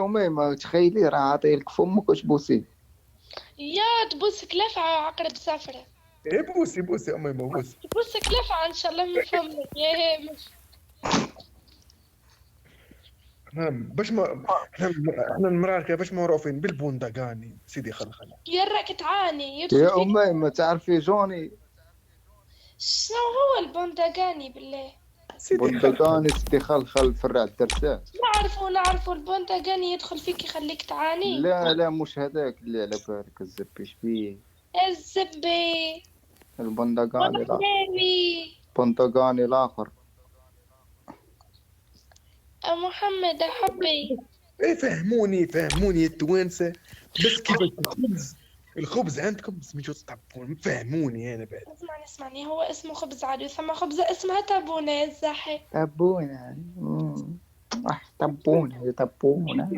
أميمة تخيلي راه عاطيلك فمك وتبوسيه. يا تبوسك لافعة عقرب سافرة. ايه بوسي بوسي اميمه بوسي. تبوسك لافعة ان شاء الله من فمك يا هامش. احنا باش ما احنا المراركه باش معروفين بالبوندقاني سيدي خلخله. يراك تعاني يدخل يا فيك. أميمة تعرفي جوني؟ شنو هو البندقاني بالله؟ سيدي خلخله. بندقاني ستي خلخل فرع الدرسات. نعرفه البندقاني يدخل فيك يخليك تعاني. لا لا مش هذاك اللي على بالك الزبيش بيه. الزبي. البندقاني لا. والحليوي. بندقاني الآخر. محمد حبي. ايه فهموني فهموني التوانسه. بس كيف الخبز عندكم سميتو تطبون فهموني انا بعد. اسمعني هو اسمه خبز عادي ثم خبزة اسمها تابونة يا الزاحي. تبونا. تبونا تبونا.